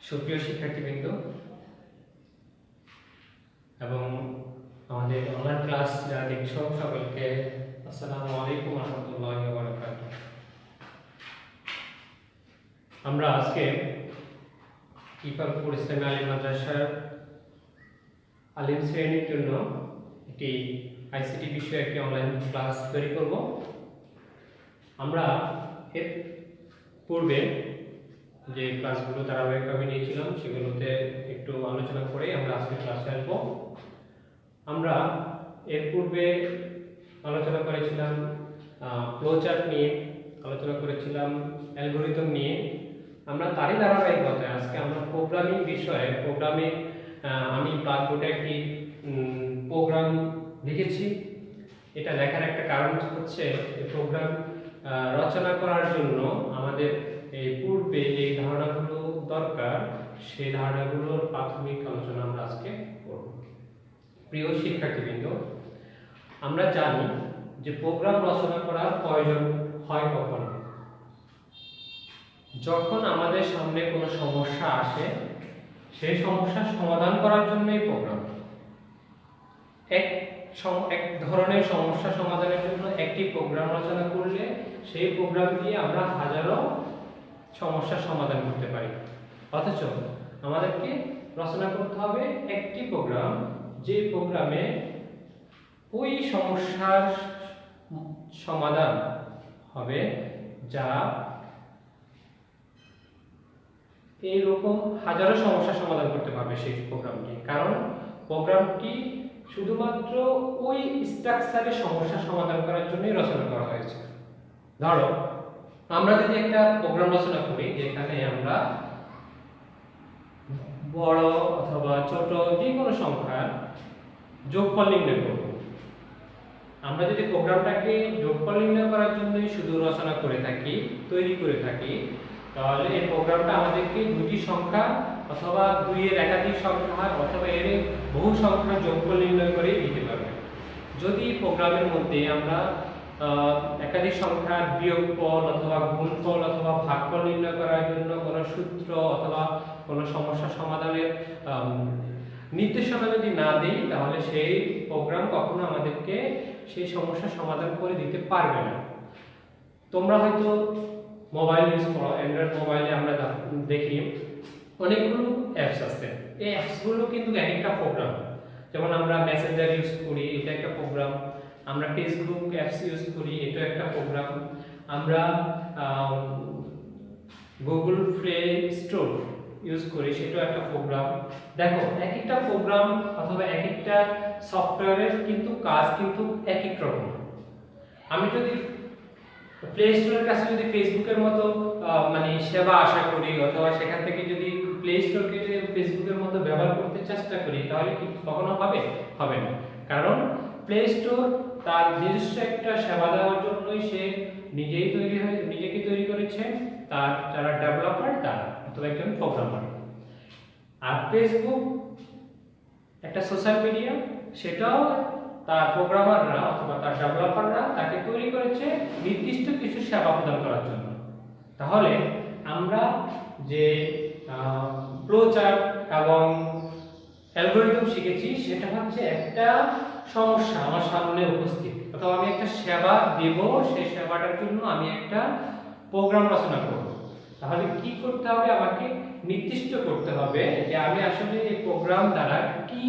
সুপ্রিয় শিক্ষার্থীবৃন্দ এবং আমাদের অনলাইন ক্লাস যারা দেখছো সকলকে আসসালামু আলাইকুম ওয়া রাহমাতুল্লাহি ওয়া বারাকাতুহু। আমরা আজকে ইকবালপুর ইসলামী আলিম মাদ্রাসার আলিম শ্রেণীর জন্য একটি আইসিটি বিষয়ে একটি অনলাইন ক্লাস তৈরি করব। আমরা এর পূর্বে যে ক্লাসগুলো ধারাবাহিকভাবে নিয়েছিলাম সেগুলোতে একটু আলোচনা করে আমরা আজকে ক্লাসে আসবো। আমরা এর পূর্বে আলোচনা করেছিলাম ফ্লোচার্ট নিয়ে, আলোচনা করেছিলাম অ্যালগরিদম নিয়ে। আমরা তারই ধারাবাহিকতায় আজকে আমরা প্রোগ্রামিং বিষয়ে আমি ব্ল্যাকবোর্ডে একটি প্রোগ্রাম লিখেছি। এটা লেখার একটা কারণ হচ্ছে প্রোগ্রাম রচনা করার জন্য আমাদের এই পূর্বে যে ধারণাগুলো দরকার সেই ধারণাগুলোর প্রাথমিক আলোচনা আমরা আজকে করব। প্রিয় শিক্ষার্থীবৃন্দ, আমরা জানি যে প্রোগ্রাম রচনা করার প্রয়োজন হয় কখন? যখন আমাদের সামনে কোনো সমস্যা আসে, সেই সমস্যার সমাধান করার জন্যই প্রোগ্রাম। এক ধরনের সমস্যা সমাধানের জন্য একটি প্রোগ্রাম রচনা করলে সেই প্রোগ্রাম দিয়ে আমরা হাজারো সমস্যার সমাধান করতে পারি। অথচ আমাদেরকে রচনা করতে হবে একটি প্রোগ্রাম, যে প্রোগ্রামে ওই সমস্যার সমাধান হবে যা এইরকম হাজারো সমস্যার সমাধান করতে পারবে সেই প্রোগ্রামটি। কারণ প্রোগ্রামটি শুধুমাত্র ওই স্ট্রাকচারের সমস্যা সমাধান করার জন্যই রচনা করা হয়েছে। ধরো আমরা যদি একটা প্রোগ্রাম রচনা করি যেখানে আমরা বড় অথবা ছোট যে কোনো সংখ্যার যোগফল নির্ণয় করব। আমরা যদি প্রোগ্রামটাকে যোগফল নির্ণয় করার জন্যই শুধু রচনা করে থাকি, তৈরি করে থাকি, তাহলে এই প্রোগ্রামটা আমাদেরকে দুটি সংখ্যা অথবা দুইয়ের একাধিক সংখ্যা অথবা এর বহু সংখ্যার যোগফল নির্ণয় করে দিতে পারবে। যদি প্রোগ্রামের মধ্যে আমরা একাধিক সংখ্যার বিয়োগফল অথবা গুণফল অথবা ভাগফল নির্ণয় করার জন্য কোনো সূত্র অথবা কোনো সমস্যা সমাধানের নির্দেশনা যদি না দিই, তাহলে সেই প্রোগ্রাম কখনো আমাদেরকে সেই সমস্যা সমাধান করে দিতে পারবে না। তোমরা হয়তো মোবাইল ইউজ করো, অ্যান্ড্রয়েড মোবাইলে আমরা দেখি অনেকগুলো অ্যাপস আছে। এই অ্যাপসগুলো কিন্তু এক একটা প্রোগ্রাম। যেমন আমরা মেসেঞ্জার ইউজ করি, এটা একটা প্রোগ্রাম। আমরা ফেসবুক অ্যাপস ইউজ করি, এটা একটা প্রোগ্রাম। আমরা গুগল প্লে স্টোর ইউজ করি, সেটাও একটা প্রোগ্রাম। দেখো এক একটা প্রোগ্রাম অথবা এক একটা সফটওয়্যারের কিন্তু কাজ কিন্তু এক এক রকম। আমি যদি প্লে স্টোরের কাছে যদি ফেসবুকের মতো সেবা আশা করি অথবা সেখান থেকে যদি প্লে স্টোরকে যদি ফেসবুকের মতো ব্যবহার করতে চেষ্টা করি, তাহলে কি কখনো হবে না। কারণ প্লে স্টোর তার নিজস্ব একটা সেবা দেওয়ার জন্যই সে নিজেকে তৈরি করেছে, তার যারা ডেভেলপার তারা অথবা একজন প্রোগ্রামার। আর ফেসবুক একটা সোশ্যাল মিডিয়া, সেটাও তার প্রোগ্রামাররা অথবা তার ডেভেলপাররা তাকে তৈরি করেছে নির্দিষ্ট কিছু সেবা প্রদান করার জন্য। তাহলে আমরা যে ফ্লোচার্ট এবং অ্যালগরিদম শিখেছি, সেটা হচ্ছে একটা সমস্যা আমার সামনে উপস্থিত, অথবা আমি একটা সেবা দেব, সেই সেবাটার জন্য আমি একটা প্রোগ্রাম রচনা করব। তাহলে কি করতে হবে? আমাকে নির্দিষ্ট করতে হবে যে আমি আসলে এই প্রোগ্রাম দ্বারা কি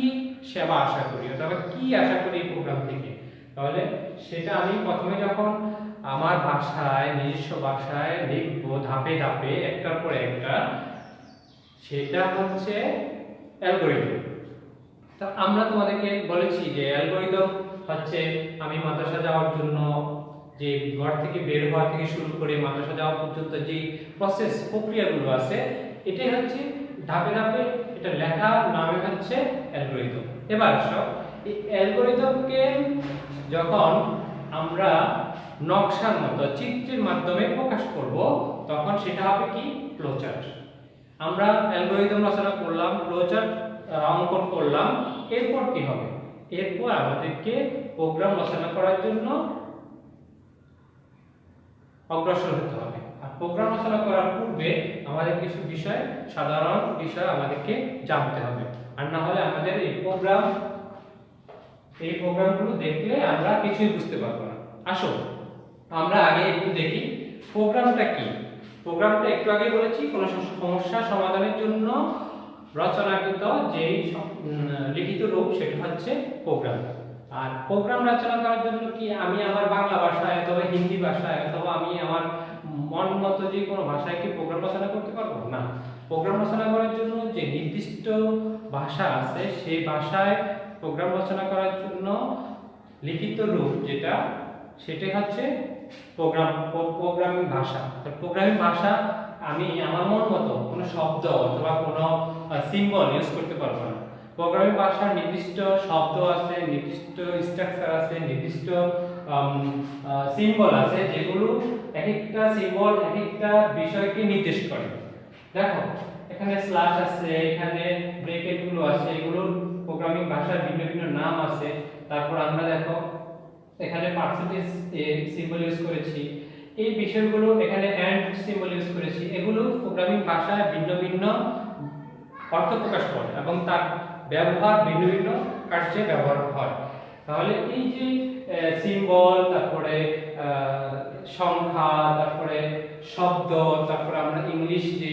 সেবা আশা করি অথবা কি আশা করি এই প্রোগ্রাম থেকে। তাহলে সেটা আমি প্রথমে যখন আমার ভাষায়, নিজস্ব ভাষায় লিখবো ধাপে ধাপে একটার পর একটা, সেটা হচ্ছে অ্যালগরিদম। তো আমরা তোমাদেরকে বলেছি যে অ্যালগরিদম হচ্ছে আমি মাদ্রাসা যাওয়ার জন্য যে ঘর থেকে বের হওয়া থেকে শুরু করে মাদ্রাসা যাওয়া পর্যন্ত যে প্রক্রিয়াগুলো আছে, এটাই হচ্ছে ধাপে ধাপে এটা লেখা নামে হচ্ছে অ্যালগরিদম। এবার এই অ্যালগরিদমকে যখন আমরা নকশার মতো চিত্রের মাধ্যমে প্রকাশ করব, তখন সেটা হবে কি? ফ্লোচার্ট। আমরা অ্যালগরিদম রচনা করলাম, ফ্লোচার্ট অঙ্কন করলাম, এরপর কি হবে? এরপর আমাদেরকে প্রোগ্রাম রচনা করার জন্য অগ্রসর হতে হবে। আর প্রোগ্রাম রচনা করার পূর্বে আমাদের কিছু বিষয়, সাধারণ বিষয় আমাদেরকে জানতে হবে, আর না হলে আমাদের এই প্রোগ্রামগুলো দেখলে আমরা কিছুই বুঝতে পারবো না। আসো আমরা আগে একটু দেখি প্রোগ্রামটা কি। প্রোগ্রামটা একটু আগে বলেছি, কোনো সমস্যা সমাধানের জন্য রচনাকৃত যেই লিখিত রূপ সেটা হচ্ছে প্রোগ্রাম। আর প্রোগ্রাম রচনা করার জন্য কি আমি আমার বাংলা ভাষায় অথবা হিন্দি ভাষায় অথবা আমি আমার মন মতো যে কোনো ভাষায় কি প্রোগ্রাম রচনা করতে পারবো না। প্রোগ্রাম রচনা করার জন্য যে নির্দিষ্ট ভাষা আছে সেই ভাষায় প্রোগ্রাম রচনা করার জন্য লিখিত রূপ যেটা সেটাই হচ্ছে প্রোগ্রামিং ভাষা। প্রোগ্রামিং ভাষা আমি আমার মন মতো কোনো শব্দ অথবা কোনো সিম্বল ইউজ করতে পারবো না। প্রোগ্রামিং ভাষার নির্দিষ্ট শব্দ আছে, নির্দিষ্ট স্ট্রাকচার আছে, নির্দিষ্ট সিম্বল আছে, যেগুলো এক একটা সিম্বল এক একটা বিষয়কে নির্দেশ করে। দেখো এখানে স্ল্যাশ আছে, এখানে ব্র্যাকেট গুলো আছে, এগুলো প্রোগ্রামিং ভাষার ভিন্ন ভিন্ন নাম আছে। তারপর আমরা দেখো এখানে পার্সেন্টেজ সিম্বল ইউজ করেছি, এই বিষয়গুলো এখানে এন্ড সিম্বল ইউজ করেছি। এগুলো প্রোগ্রামিং ভাষায় ভিন্ন ভিন্ন অর্থ প্রকাশ করে এবং তার ব্যবহার ভিন্ন ভিন্ন কার্যে ব্যবহার হয়। তাহলে এই যে সিম্বল, তারপরে সংখ্যা, তারপরে শব্দ, তারপরে আমরা ইংলিশ যে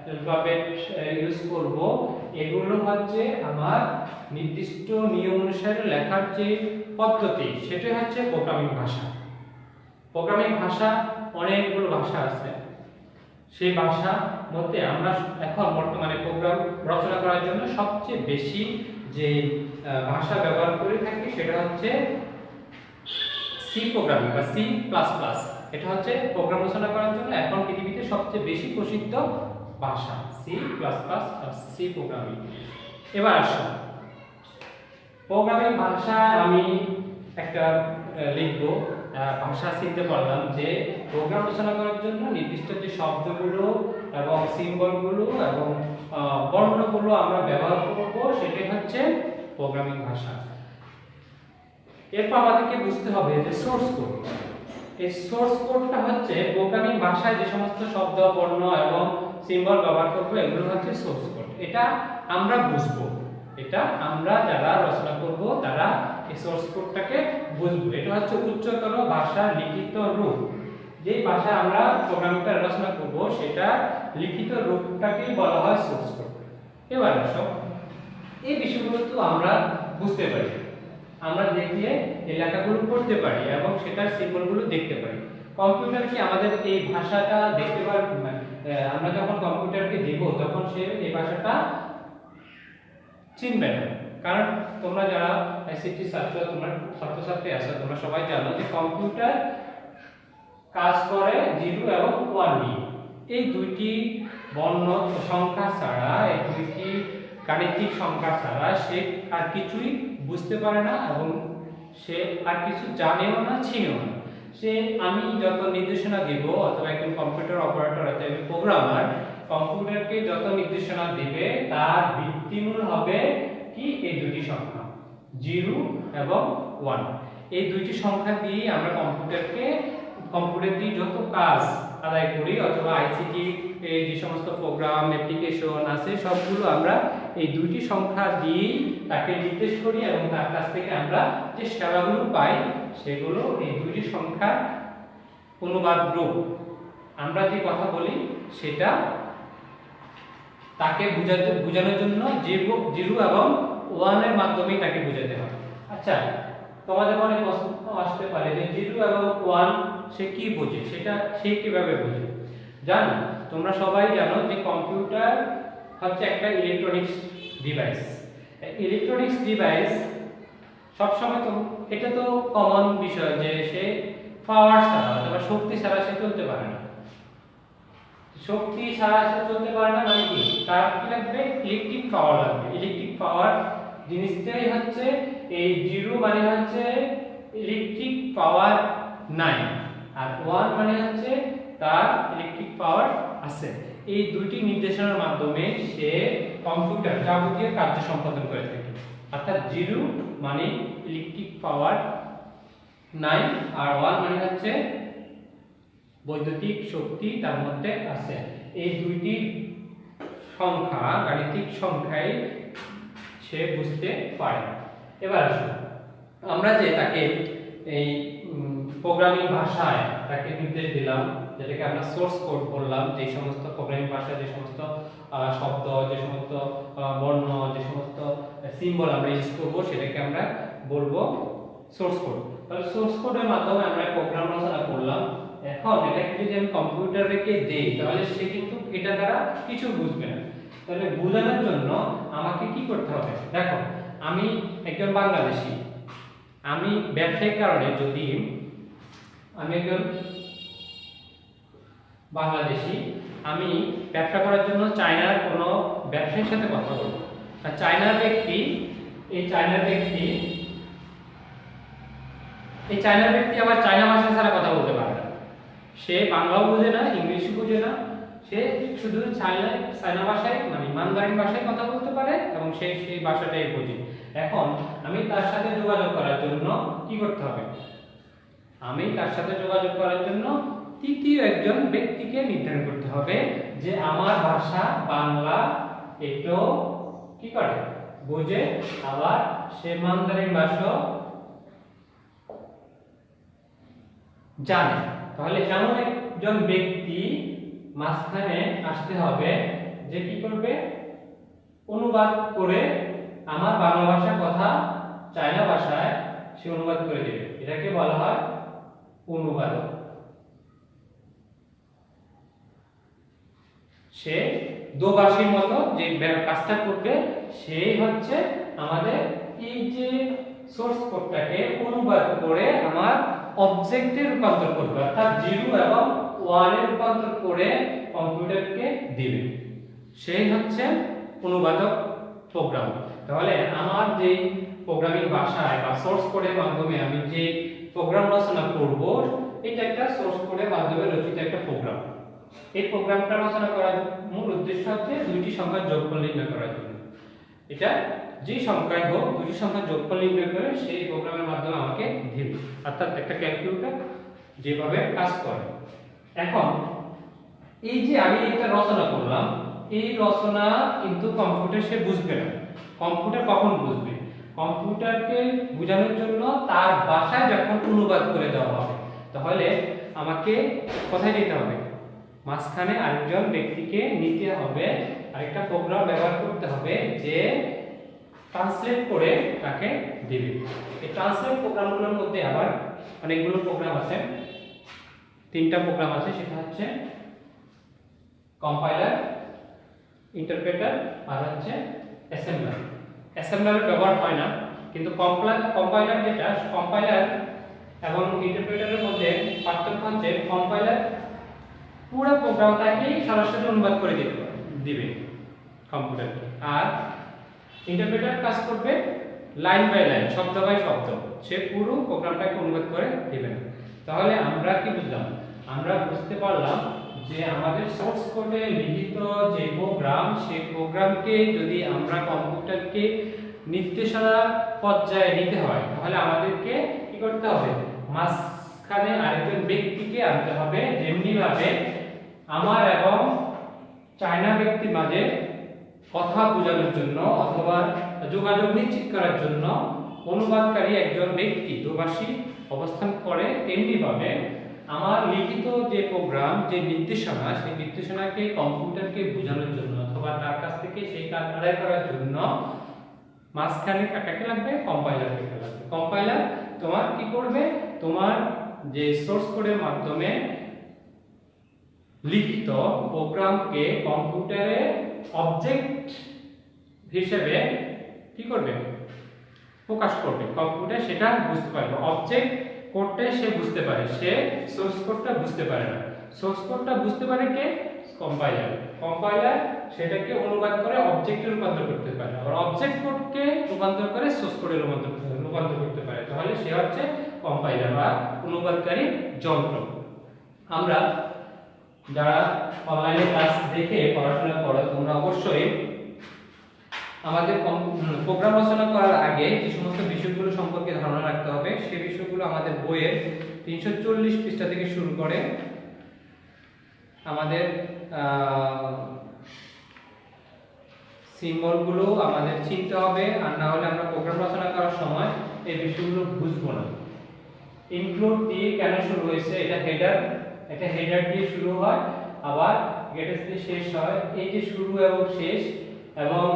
অ্যালফাবেট ইউজ করব, এগুলো হচ্ছে আমার নির্দিষ্ট নিয়ম অনুসারে লেখার যে পদ্ধতি সেটাই হচ্ছে প্রোগ্রামিং ভাষা। প্রোগ্রামিং ভাষা অনেকগুলো ভাষা আছে, সেই ভাষার মধ্যে আমরা এখন বর্তমানে প্রোগ্রাম রচনা করার জন্য সবচেয়ে বেশি যে ভাষা ব্যবহার করে থাকি সেটা হচ্ছে সি প্রোগ্রামিং বা সি প্লাস প্লাস। এটা হচ্ছে প্রোগ্রাম রচনা করার জন্য এখন পৃথিবীতে সবচেয়ে বেশি প্রসিদ্ধ ভাষা সি প্লাস প্লাস আর সি প্রোগ্রামিং। এবার আসো প্রোগ্রামিং ভাষা আমি একটা লিখবো, ভাষা চিনতে পারলাম যে প্রোগ্রাম রচনা করার জন্য নির্দিষ্ট যে শব্দগুলো এবং সিম্বলগুলো এবং বর্ণগুলো আমরা ব্যবহার করব সেটাই হচ্ছে প্রোগ্রামিং ভাষা। এরপর আমাদেরকে বুঝতে হবে যে সোর্স কোড। এই সোর্স কোডটা হচ্ছে প্রোগ্রামিং ভাষায় যে সমস্ত শব্দ, বর্ণ এবং সিম্বল ব্যবহার করব এগুলো হচ্ছে সোর্স কোড। এটা আমরা বুঝবো, এটা আমরা যারা রচনা করব তারা এই সোর্স কোডটাকে বুঝবো। এটা হচ্ছে উচ্চতর ভাষার লিখিত রূপ। যেই ভাষা আমরা প্রোগ্রামটা রচনা করব সেটা লিখিত রূপটাকে বলা হয় সোর্স কোড। এবার আসো এই বিষয়গুলো তো আমরা বুঝতে পারি, আমরা দেখলে এই লেখাগুলো পড়তে পারি এবং সেটার সিম্বলগুলো দেখতে পারি। কম্পিউটার কি আমাদের এই ভাষাটা দেখতে পারবে? আমরা যখন কম্পিউটারকে দেব তখন সে এই ভাষাটা চিনবে না, কারণ তোমরা যারা আইসিটি ছাত্রছাত্রী আছো তোমরা সবাই জানো যে কম্পিউটার কাজ করে 0 এবং 1 নিয়ে। এই দুইটি বর্ণ সংখ্যা ছাড়া, এই দুইটি গাণিতিক সংখ্যা ছাড়া সে আর কিছুই বুঝতে পারে না এবং সে আর কিছু জানেও না, চিনেও না। সে আমি যত নির্দেশনা দেব অথবা একজন কম্পিউটার অপারেটর অথবা প্রোগ্রামার কম্পিউটারকে যত নির্দেশনা দেবে তার ভিত্তিমূল হবে কি এই দুটি সংখ্যা 0 এবং 1। এই দুইটি সংখ্যা দিয়ে আমরা কম্পিউটার দিয়ে যত কাজ আদায় করি অথবা আইসিটি এই যে সমস্ত প্রোগ্রাম অ্যাপ্লিকেশন আছে সবগুলো আমরা এই দুইটি সংখ্যা দিয়ে তাকে নির্দেশ করি এবং তার কাছ থেকে আমরা যে সেবাগুলো পাই সেগুলো এই দুইটি সংখ্যার অনুবাদ রূপ। আমরা যে কথা বলি সেটা তাকে বোঝানোর জন্য 0 এবং 1 এর মাধ্যমে তাকে বোঝাতে হবে। আচ্ছা, তোমাদের মনে প্রশ্ন আসতে পারে যে 0 এবং 1 সে কি বোঝে, সেটা সে কিভাবে বোঝে? জানো, তোমরা সবাই জানো যে কম্পিউটার হচ্ছে একটা ইলেকট্রনিক্স ডিভাইস। ইলেকট্রনিক্স ডিভাইস সবসময় তো এটা তো কমন বিষয় যে সে পাওয়ার ছাড়া অথবা শক্তি ছাড়া সে চলতে পারে না। শক্তি ছাড়া সে চলতে পারে না মানে কি, তার কি লাগবে? ইলেকট্রিক পাওয়ার লাগবে। ইলেকট্রিক পাওয়ার জিনিসটাই হচ্ছে এই 0 মানে হচ্ছে ইলেকট্রিক পাওয়ার নাই আর 1 মানে হচ্ছে তার ইলেকট্রিক পাওয়ার আছে। এই দুইটি নির্দেশনার মাধ্যমে সে কম্পিউটার যাবতীয় কার্য সম্পাদন করে থাকে। অর্থাৎ 0 মানে ইলেকট্রিক পাওয়ার নাই আর 1 মানে হচ্ছে বৈদ্যুতিক শক্তি তার মধ্যে আছে। এই দুইটি সংখ্যা গাণিতিক সংখ্যায় সে বুঝতে পারে। এবার আসুন আমরা যে তাকে এই প্রোগ্রামিং ভাষায় তাকে নির্দেশ দিলাম, যেটাকে আমরা সোর্স কোড বললাম, যে সমস্ত প্রোগ্রামিং ভাষায় যে সমস্ত শব্দ, যে সমস্ত বর্ণ, যে সমস্ত সিম্বল আমরা ইউজ করব সেটাকে আমরা বলবো সোর্স কোড। তাহলে সোর্স কোডের মাধ্যমে আমরা প্রোগ্রাম রচনা করলাম। এখন এটাকে যদি আমি কম্পিউটারকে দেই তাহলে সে কিন্তু এটা দ্বারা কিছু বুঝবে না। তাহলে বোঝানোর জন্য আমাকে কি করতে হবে? দেখো, আমি একজন বাংলাদেশী, আমি ব্যবসায়িক কারণে যদি আমি একজন বাংলাদেশী, আমি ব্যবসা করার জন্য চায়নার কোনো ব্যবসায়ীর সাথে কথা বলবো। আর চায়নার ব্যক্তি এই চায়নার ব্যক্তি আবার চায়না ভাষা ছাড়া কথা বলতে পারে না। সে বাংলাও বোঝে না, ইংলিশও বোঝে না, সে শুধু চায়না ভাষায় মানে মান্দারিন ভাষায় কথা বলতে পারে এবং সে সেই ভাষাটাই বোঝে। এখন আমি তার সাথে যোগাযোগ করার জন্য কি করতে হবে? আমি তার সাথে যোগাযোগ করার জন্য তৃতীয় একজন ব্যক্তিকে নির্ধারণ করতে হবে যে আমার ভাষা বাংলা একটু কি করে বোঝে, আবার সে মান্দারিন ভাষা জানে। তাহলে এমন একজন ব্যক্তি মাঝখানে আসতে হবে যে কি করবে, অনুবাদ করে আমার বাংলা ভাষার কথা চায়না ভাষায় সে অনুবাদ করে দেবে। এটাকে বলা হয় অনুবাদক। সে দোভাষীর মতো যে কাজটা করবে সেই হচ্ছে আমাদের এই যে সোর্স কোডটাকে অনুবাদ করে আমার অবজেক্টে রূপান্তর করবে, অর্থাৎ 0 এবং 1 এ রূপান্তর করে কম্পিউটারকে দিবে। সেই হচ্ছে অনুবাদক প্রোগ্রাম। তাহলে আমার যে প্রোগ্রামিং ভাষায় বা সোর্স কোডের মাধ্যমে আমি যে প্রোগ্রাম রচনা করব, এটা একটা সোর্স কোডের মাধ্যমে রচিত একটা প্রোগ্রাম। এই প্রোগ্রামটা রচনা করার মূল উদ্দেশ্য হচ্ছে দুইটি সংখ্যার যোগফল নির্ণয় করার জন্য। এটা যে সংখ্যাই হোক দুইটি সংখ্যার যোগফল নির্ণয় করে সেই প্রোগ্রামের মাধ্যমে আমাকে দিবে, অর্থাৎ একটা ক্যালকুলেটর যেভাবে কাজ করে। এখন এই যে আমি একটা রচনা করলাম, এই রচনা কিন্তু কম্পিউটার সে বুঝবে না। কম্পিউটার কখন বুঝবে? কম্পিউটারকে বোঝানোর জন্য তার ভাষায় যখন অনুবাদ করে দেওয়া হবে, তাহলে আমাকে কোথায় যেতে হবে? মাঝখানে আরেকজন ব্যক্তিকে নিতে হবে, আরেকটা প্রোগ্রাম ব্যবহার করতে হবে যে ট্রান্সলেট করে তাকে দিবে। এই ট্রান্সলেট প্রোগ্রামগুলোর মধ্যে আবার অনেকগুলো প্রোগ্রাম আছে, 3টা প্রোগ্রাম আছে। সেটা হচ্ছে কম্পাইলার, ইন্টারপ্রেটার আর হচ্ছে অ্যাসেম্বলার। অ্যাসেম্বলারের ব্যবহার হয় না, কিন্তু কম্পাইলার যেটা, কম্পাইলার এবং ইন্টারপ্রেটারের মধ্যে পার্থক্য হচ্ছে কম্পাইলার পুরো প্রোগ্রামটাকেই সরাসরি অনুবাদ করে দিবে কম্পিউটারকে, আর ইন্টারপ্রেটার কাজ করবে লাইন বাই লাইন, শব্দ বাই শব্দ, সে পুরো প্রোগ্রামটাকে অনুবাদ করে দিবে না। তাহলে আমরা কি বুঝলাম? আমরা বুঝতে পারলাম যে আমাদের সোর্স কোডে লিখিত যে প্রোগ্রাম, সেই প্রোগ্রামকে যদি আমরা কম্পিউটারকে নির্দেশনা পর্যায়ে নিতে হয়, তাহলে আমাদেরকে কি করতে হবে? মাঝখানে আরেকজন ব্যক্তিকে আনতে হবে, যেমনি ভাবে আমার এবং চায়না ব্যক্তির মাঝে কথা বোঝানোর জন্য অথবা যোগাযোগ নিশ্চিত করার জন্য অনুবাদকারী একজন ব্যক্তি দোভাষী অবস্থান করে, তেমনি ভাবে আমার লিখিত যে প্রোগ্রাম, যে নির্দেশনা, সেই নির্দেশনাকে কম্পিউটারকে বোঝানোর জন্য অথবা তার কাছ থেকে সেই কাজ আদায় করার জন্য মাঝখানে কাটাকে লাগবে, কম্পাইলারকে লাগবে। কম্পাইলার তোমার কি করবে? তোমার যে সোর্স কোডের মাধ্যমে লিখিত প্রোগ্রামকে কম্পিউটারে অবজেক্ট হিসেবে কি করবে? প্রকাশ করবে। কম্পিউটার সেটা বুঝতে পারবে, অবজেক্ট কোডটা সে বুঝতে পারে, সে সোর্স কোডটা বুঝতে পারে না। সোর্স কোডটা বুঝতে পারে কে? কম্পাইলার। কম্পাইলার সেটাকে অনুবাদ করে অবজেক্টে রূপান্তর করতে পারে, আর অবজেক্ট কোডকে রূপান্তর করে সোর্স কোডে রূপান্তর করতে পারে। তাহলে সে হচ্ছে কম্পাইলার বা অনুবাদকারী যন্ত্র। আমরা যারা অনলাইনে ক্লাস দেখে পড়াশোনা করো, তোমরা অবশ্যই আমাদের প্রোগ্রাম রচনা করার আগে যে সমস্ত বিষয়গুলো সম্পর্কে ধারণা রাখতে হবে, সেই বিষয়গুলো আমাদের বইয়ের 340 পৃষ্ঠা থেকে শুরু করে আমাদের সিম্বলগুলো আমাদের চিনতে হবে, আর না হলে আমরা প্রোগ্রাম রচনা করার সময় এই বিষয়গুলো বুঝবো না। ইনক্লুড দিয়ে কেন শুরু হয়েছে, এটা হেডার দিয়ে শুরু হয়, আবার গেটস দিয়ে শেষ হয়। এই যে শুরু এবং শেষ এবং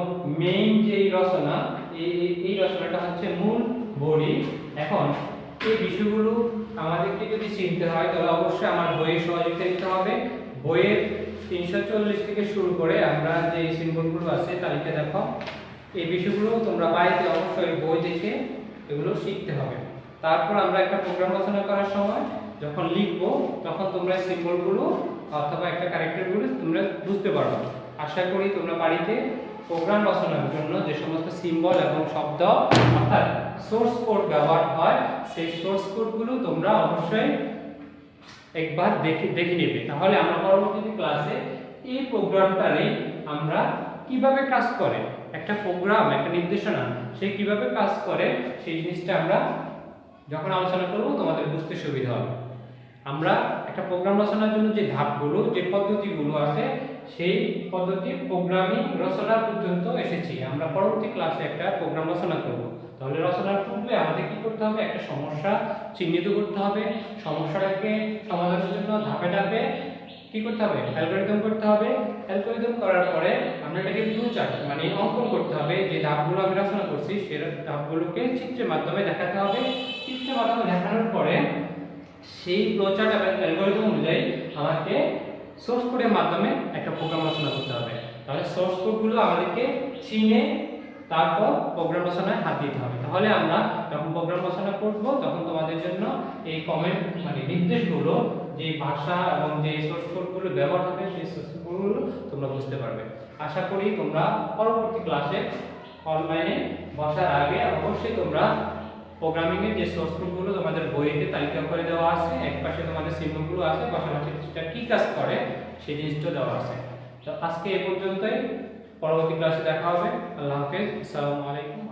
মেইন যে রচনা, এই রচনাটা হচ্ছে মূল বডি। এখন এই বিষয়গুলো আমাদেরকে যদি চিনতে হয় তাহলে অবশ্যই আমার বইয়ের সহযোগিতা নিতে হবে। বইয়ের 340 থেকে শুরু করে আমরা যে সিম্বলগুলো আছে তালিকা দেখো, এই বিষয়গুলো তোমরা বাড়িতে অবশ্যই বই দেখে এগুলো শিখতে হবে। তারপর আমরা একটা প্রোগ্রাম রচনা করার সময় যখন লিখবো তখন তোমরা সিম্বলগুলো অথবা একটা ক্যারেক্টারগুলো তোমরা বুঝতে পারবে। আশা করি তোমরা বাড়িতে প্রোগ্রাম রচনার জন্য যে সমস্ত সিম্বল এবং শব্দ অর্থাৎ সোর্স কোড ব্যবহার হয় সেই সোর্স কোডগুলো তোমরা অবশ্যই একবার দেখে নেবে। তাহলে আমরা পরবর্তী ক্লাসে এই প্রোগ্রামটারে আমরা কিভাবে কাজ করে, একটা প্রোগ্রাম একটা নির্দেশনা সে কিভাবে কাজ করে সেই জিনিসটা আমরা যখন আলোচনা করব তোমাদের বুঝতে সুবিধা হবে। আমরা একটা প্রোগ্রাম রচনার জন্য যে ধাপগুলো যে পদ্ধতিগুলো আছে সেই পদ্ধতি প্রোগ্রামিং রচনা পর্যন্ত এসেছি। আমরা পরবর্তী ক্লাসে একটা প্রোগ্রাম রচনা করব। তাহলে রচনার পূর্বে আমাদের কি করতে হবে, একটা সমস্যা চিহ্নিত করতে হবে, সমস্যাটাকে সমাধানের জন্য ধাপে ধাপে কি করতে হবে, অ্যালগরিদম করতে হবে। অ্যালগরিদম করার পরে আমরা এটাকে ফ্লোচার্ট মানে অঙ্কন করতে হবে। যে ধাপগুলো আমি রচনা করছি সেই ধাপগুলোকে চিত্রের মাধ্যমে দেখাতে হবে। চিত্রের মাধ্যমে দেখানোর পরে সেই ফ্লোচার্ট এবং অ্যালগরিদম অনুযায়ী আমাকে সোর্স কোডের মাধ্যমে একটা প্রোগ্রাম রচনা করতে হবে। তাহলে সোর্স কোডগুলো আমাদেরকে চিনে তারপর প্রোগ্রাম রচনায় হাত দিতে হবে। তাহলে আমরা যখন প্রোগ্রাম রচনা করব তখন তোমাদের জন্য এই কমেন্ট মানে নির্দেশগুলো যে ভাষা এবং যে সোর্স কোডগুলো ব্যবহার হবে সেই সোর্স কোডগুলো তোমরা বুঝতে পারবে। আশা করি তোমরা পরবর্তী ক্লাসে অনলাইনে বসার আগে অবশ্যই তোমরা প্রোগ্রামিং এর যে সোর্স কোডগুলো তোমাদের বইতে তালিকা করে দেওয়া আছে, একপাশে তোমাদের সিম্বলগুলো আছে, পাশাপাশি সেটা কি কাজ করে সেই জিনিসটা দেওয়া আছে। তো আজকে এই পর্যন্তই, পরবর্তী ক্লাসে দেখা হবে। আল্লাহ হাফেজ, আসসালামু আলাইকুম।